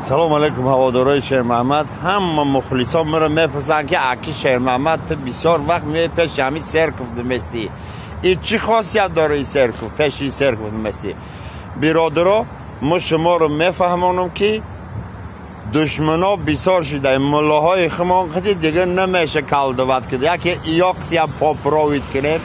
سلام علیکم هوادارهای شیر محمد. همه مخلصان مرا میپرسن که اکی شیر محمد تو بسیار وقت می پیش همین سرکوف دمستی این چی خاصیت داره این سرکوف پیش این سرکوف دمستی برادرها ما شما رو میفهمونم که دشمنا بسیار شده ملاهای خمان خیلی دیگه نمیشه کلدوت کرده یکی یاقتی هم پاپ راوید کنه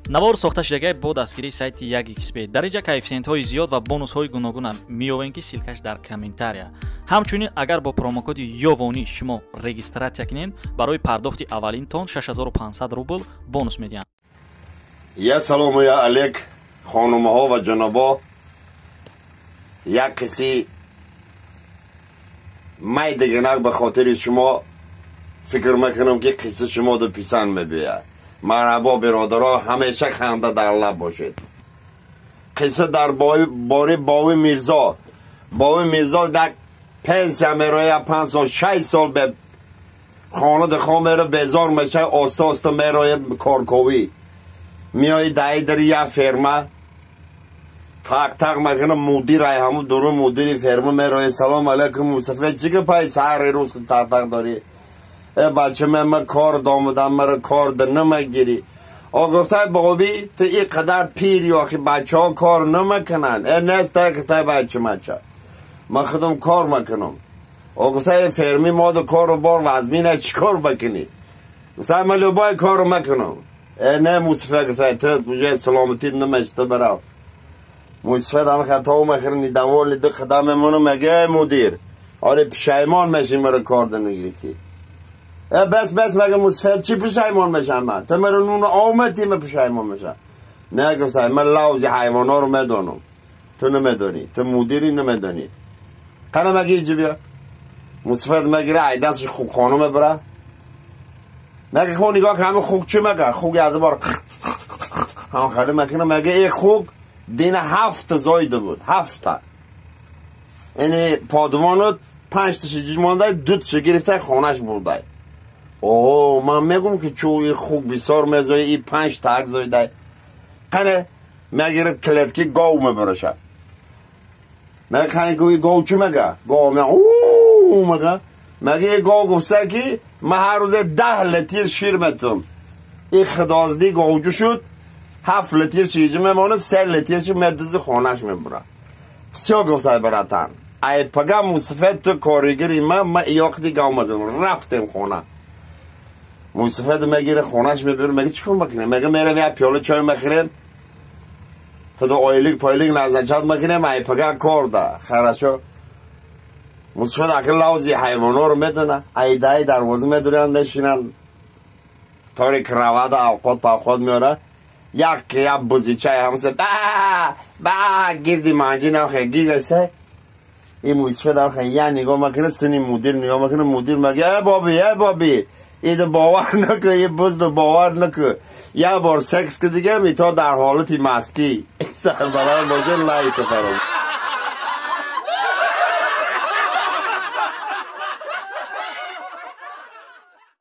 навор сохта шудагии бо дастгирии сайти 1xbet дар инҷа коэффициентҳои зиёд ва бонусҳои гуногуна меёбем ки силкаш дар комментария. ҳамчунин агар бо промокоди ёвонӣ шумо регистратсия кунед барои пардохти аввалинтон 6500 рубл бонус медиҳанд. я салому я алек хонумаҳо ва ҷанобо як қисси май деганак ба хотири шумо фикр мекунам ки қисси шумо ду писанд мебияд. مرحبا برادرها همیشه خنده در لب باشید. قصه در باره باوی میرزا در پنسیا میره 5 سال 6 سال به خانه دخواه میره بیزار میشه آستا آستا میره کارکوی میای در یه فرمه تک میکنه مدیر همون درو مدیر فرمه میره سلام علیکم مصطفی چی که پای سهر روز تک داری بچه من کار دامدم مرا کار در نمگیری گفته بابی تو این قدر پیر یا که بچه ها کار نمکنن نیست که بچه من خودم کار مکنم گفته فرمی ما دو کار رو بار وزمینه چی کار بکنی گفته من لبای کار رو مکنم نه مصطفی گفته تو بجای سلامتی نمیشته برو مصطفی دم خطا مخیرنی دوال دو قدم منو مگه مدیر آره پشایمان میشی مرا کار در نگیری بس مگه مصطفی چی پشایمان میشم من تو مرا نون آمدی من پشایمان میشم نه گفته من لوزی حیوانا رو میدانم تو نمیدانی تو مدیری نمیدانی کنه مگه ایجا بیا مصطفی مگه ای دستش خوک خانم بره مگه خود نگاه که همه خوک چی مگه خوک از بار هم خیلی مکنه مگه ای خوک دین 7 زایده بود 7 یعنی پادوانو 5 تا شیجیج مانده 2 تا گرفته خانهش برده من میگم که چوی خوک بسیار میزای ای 5 تاک زایده کنه میگیره کلتکی گاو میبرشه مگه خانه که گاو چی مگه گاو مگه گاو گفته که من هر روز 10 لیتر شیر میتونم این خدازدی گاوجو شد 7 لیتر شیجی میمانه 3 لیتر شیر میدوزی خانهش میبره بسیار گفته براتن ای پگه مصطفی تو کارگری من ایاقتی گاو مزنم رفتم خانه مصطفی میگیره خونش میبره مگه چیکار میکنه مگه میره یه پیاله چای میخوره تا دو آیلیک پایلیک نزنچات میکنه مای پگه کار ده خراشو مصطفی اکل لوزی حیوانا رو میدونه ایدای دروازه میدونن نشینن تاریک رواد اوقات پا خود میاره یک بزی چای همسه با گردی مانجی نخواه گیگسه این مصطفی در خیلی یه نگاه میکنه سنی مدیر نگاه میکنه مدیر میگه بابی ایده باور نکه یه بزد باور نکه یه بار سکس که دیگه می تا در حالتی مسکی سربران باشه لایک فرام